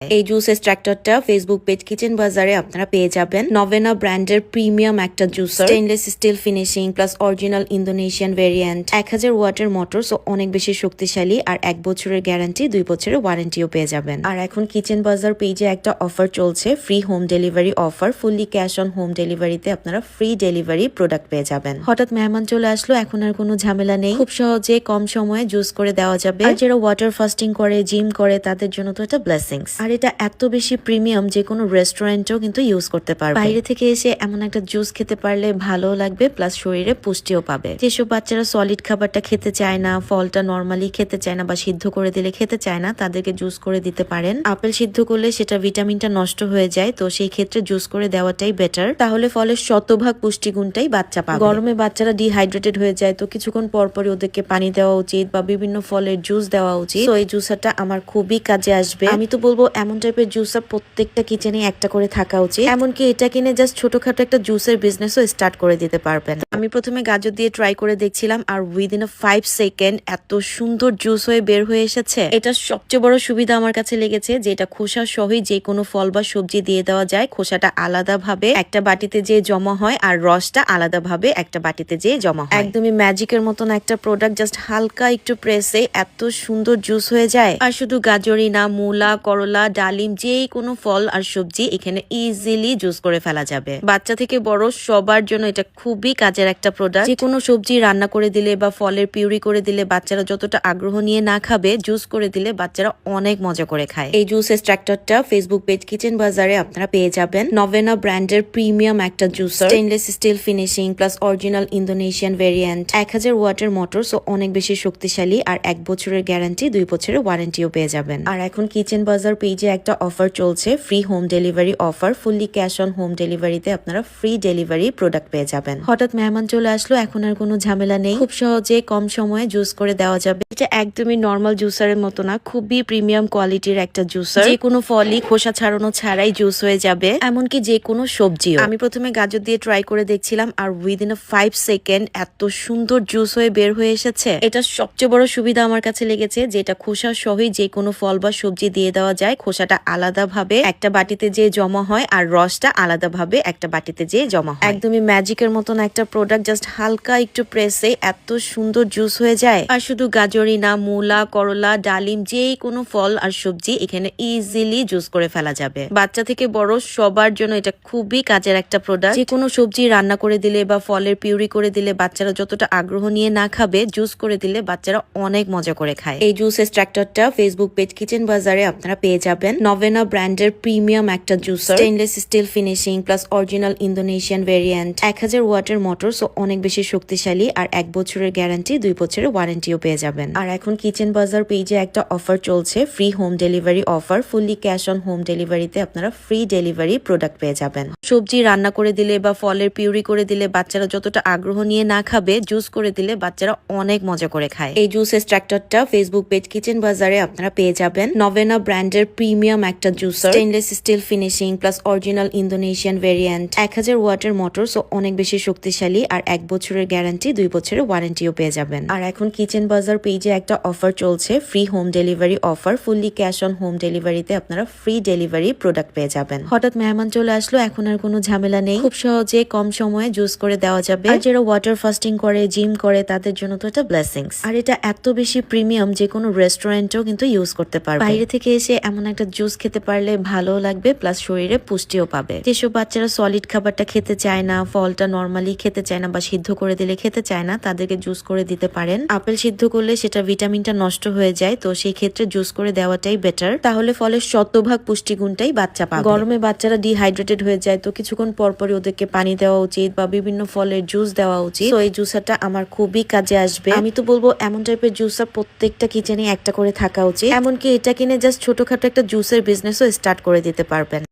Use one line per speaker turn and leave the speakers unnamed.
এই juice এক্সট্রাক্টরটা Facebook page kitchen বাজারে আপনারা পেয়ে যাবেন। নভেনা ব্র্যান্ডের প্রিমিয়াম একটা juicer, stainless steel finishing plus original Indonesian variant, 1000 ওয়াটের মোটর, সো অনেক বেশি শক্তিশালী, আর 1 বছরের গ্যারান্টি, 2 বছরের ওয়ারেন্টিও পেয়ে যাবেন। আর এখন কিচেন বাজার পেজে একটা অফার চলছে, free home delivery offer, fully cash on home ডেলিভারিতে আপনারা ফ্রি ডেলিভারি প্রোডাক্ট পেয়ে যাবেন। হঠাৎ মেহমান চলে আসলো, এখন আর কোনো ঝামেলা নেই, খুব সহজে কম সময়ে জুস করে দেওয়া যাবে। আর যারা ওয়াটার ফাস্টিং করে, জিম করে, তাদের জন্য তো এটা ব্লেসিংস। আর এটা এত বেশি প্রিমিয়াম যে কোনো রেস্টুরেন্টেও কিন্তু ইউজ করতে পারবে। বাইরে থেকে এসে এমন একটা জুস খেতে পারলে ভালো লাগবে, প্লাস শরীরে পুষ্টিও পাবে। যেসব বাচ্চারা সলিড খাবারটা খেতে চায় না, ফলটা নর্মালি খেতে চায় না, বা সিদ্ধ করে দিলে খেতে চায় না, তাদেরকে জুস করে দিতে পারেন। আপেল সিদ্ধ করলে সেটা ভিটামিনটা নষ্ট হয়ে যায়, তো সেই ক্ষেত্রে জুস করে দেওয়াটাই বেটার। তাহলে ফলের শতভাগ পুষ্টিগুণটাই বাচ্চা পাবে। গরমে বাচ্চারা ডিহাইড্রেটেড হয়ে যায়, তো কিছুক্ষণ পরপরই ওদেরকে পানি দেওয়া উচিত বা বিভিন্ন ফলের জুস দেওয়া উচিত। তো এই জুসারটা আমার খুবই কাজে আসবে। আমি তো বলবো এমন টাইপের জুসার প্রত্যেকটা কিচেনে একটা করে থাকা উচিত। এমনকি এটা কিনে জাস্ট ছোটখাটো একটা জুসের বিজনেসও স্টার্ট করে দিতে পারবেন। আমি প্রথমে গাজর দিয়ে ট্রাই করে দেখছিলাম, আর উইদিন 5 সেকেন্ড এত সুন্দর জুস হয়ে বের হয়ে এসেছে। এটা সবচেয়ে বড় সুবিধা আমার কাছে লেগেছে, যে এটা খোসা সহই যে কোনো ফল বা সবজি দিয়ে দেওয়া যায়। খোসাটা আলাদা ভাবে একটা বাটিতে যে জমা হয়, আর রসটা আলাদা ভাবে একটা বাটিতে যে জমা হয়। একদমই ম্যাজিকের মতন একটা প্রোডাক্ট, জাস্ট হালকা একটু প্রেসে এত সুন্দর জুস হয়ে যায়। আর শুধু গাজরই না, মূলা, করলা, ডালিম, যে কোনো ফল আর সবজি এখানে ইজিলি জুস করে ফেলা যাবে। বাচ্চা থেকে বড় সবার জন্য এটা খুবই কাজের একটা প্রোডাক্ট। যে কোনো সবজি রান্না করে দিলে বা ফলের পিউরি করে দিলে বাচ্চারা যতটা আগ্রহ নিয়ে না খাবে, জুস করে দিলে বাচ্চারা অনেক মজা করে খায়। এই জুস এক্সট্রাক্টরটা ফেসবুক পেজ কিচেন বাজারে আপনারা পেয়ে যাবেন। নভেনা ব্র্যান্ডের প্রিমিয়াম একটা juicer, stainless steel finishing plus original Indonesian variant, 1000 ওয়াটের মোটর, সো অনেক বেশি শক্তিশালী, আর 1 বছরের গ্যারান্টি, 2 বছরের ওয়ারেন্টিও পেয়ে যাবেন। আর এখন কিচেন বাজার পেজে একটা অফার চলছে, free home delivery offer, fully cash on home ডেলিভারিতে আপনারা ফ্রি ডেলিভারি প্রোডাক্ট পেয়ে যাবেন। হঠাৎ মেহমান চলে আসলো, এখন আর কোনো ঝামেলা নেই, খুব সহজে কম সময়ে জুস করে দেওয়া যাবে। এটা একদমই নর্মাল জুসারের মতো না, খুবই প্রিমিয়াম কোয়ালিটির একটা জুসার। যে কোনো ফলই খোসা ছাড়ানো ছাড়াই জুস হয়ে যাবে, এমনকি যে কোনো সবজিও। আমি প্রথমে গাজর দিয়ে ট্রাই করে দেখছিলাম, আর উইদিন 5 সেকেন্ড এত সুন্দর জুস হয়ে বের হয়ে এসেছে। এটা সবচেয়ে বড় সুবিধা আমার কাছে লেগেছে, যে এটা খোসা সহই যে কোনো ফল বা সবজি দিয়ে দেওয়া যায়। খোসাটা আলাদা ভাবে একটা বাটিতে যে জমা হয়, আর রসটা আলাদা ভাবে একটা বাটিতে যে জমা হয়। একদমই ম্যাজিকের মতন একটা প্রোডাক্ট, জাস্ট হালকা একটু প্রেসে এত সুন্দর জুস হয়ে যায়। আর শুধু গাজরই না, মূলা, করলা, ডালিম, যে কোনো ফল আর সবজি এখানে ইজিলি জুস করে ফেলা যাবে। বাচ্চা থেকে বড় সবার জন্য এটা খুবই কাজের একটা প্রোডাক্ট। যে কোনো সবজি রান্না করে দিলে বা ফলের পিউরি করে দিলে বাচ্চারা যতটা আগ্রহ নিয়ে না খাবে, জুস করে দিলে বাচ্চারা অনেক মজা করে খায়। এই জুস এক্সট্রাক্টরটা ফেসবুক পেজ কিচেন বাজারে আপনারা পেয়ে যাবেন। নভেনা ব্র্যান্ডের প্রিমিয়াম একটা juicer, stainless steel finishing plus original Indonesian variant, 1000 ওয়াটের মোটর, সো অনেক বেশি শক্তিশালী, আর 1 বছরের গ্যারান্টি, 2 বছরের ওয়ারেন্টিও পেয়ে যাবেন। আর এখন কিচেন বাজার পেজে একটা অফার চলছে, free home delivery offer, fully cash on home ডেলিভারিতে আপনারা ফ্রি ডেলিভারি প্রোডাক্ট পেয়ে যাবেন। সবজি রান্না করে দিলে বা ফলের পিউরি করে দিলে বাচ্চারা যতটা আগ্রহ নিয়ে না খাবে, জুস করে দিলে বাচ্চারা অনেক মজা করে খায়। এই জুস এক্সট্রাক্টরটা ফেসবুক পেজ কিচেন বাজারে আপনারা পেয়ে যাবেন। নভেনা ব্র্যান্ডের প্রিমিয়াম একটা juicer, stainless steel finishing plus original Indonesian variant, 1000 ওয়াটের মোটর, সো অনেক বেশি শক্তিশালী, আর 1 বছরের গ্যারান্টি, 2 বছরের ওয়ারেন্টিও পেয়ে যাবেন। আর এখন কিচেন বাজার পেজে একটা অফার চলছে, free home delivery offer, fully cash on home ডেলিভারিতে আপনারা ফ্রি ডেলিভারি প্রোডাক্ট পেয়ে যাবেন। হঠাৎ মেহমান চলে আসলো, এখন আর কোনো ঝামেলা নেই, খুব সহজে কম সময়ে জুস করে দেওয়া যাবে। আর যারা ওয়াটার ফাস্টিং করে, জিম করে, তাদের জন্য তো এটা ব্লেসিংস। আর এটা এত বেশি প্রিমিয়াম যে কোনো রেস্টুরেন্টেও কিন্তু ইউজ করতে পারবে। বাইরে থেকে এসে এমন একটা জুস খেতে পারলে ভালো লাগবে, প্লাস শরীরে পুষ্টিও পাবে। যেসব বাচ্চারা সলিড খাবারটা খেতে চায় না, ফলটা নর্মালি খেতে চায় না, বা সিদ্ধ করে দিলে খেতে চায় না, তাদেরকে জুস করে দিতে পারেন। আপেল সিদ্ধ করলে সেটা ভিটামিনটা নষ্ট হয়ে যায়, তো সেই ক্ষেত্রে জুস করে দেওয়াটাই বেটার। তাহলে ফলের শতভাগ পুষ্টিগুণটাই বাচ্চা পাবে। গরমে বাচ্চারা ডিহাইড্রেটেড হয়ে যায়, তো কিছুক্ষণ পরপরই ওদেরকে পানি দেওয়া উচিত বা বিভিন্ন ফলের জুস দেওয়া উচিত। তো এই জুসারটা আমার খুবই কাজে আসবে। আমি তো বলবো এমন টাইপের জুসার প্রত্যেকটা কিচেনে একটা করে থাকা উচিত। এমনকি এটা কিনে জাস্ট ছোটখাটো একটা জুসের বিজনেসও স্টার্ট করে দিতে পারবেন।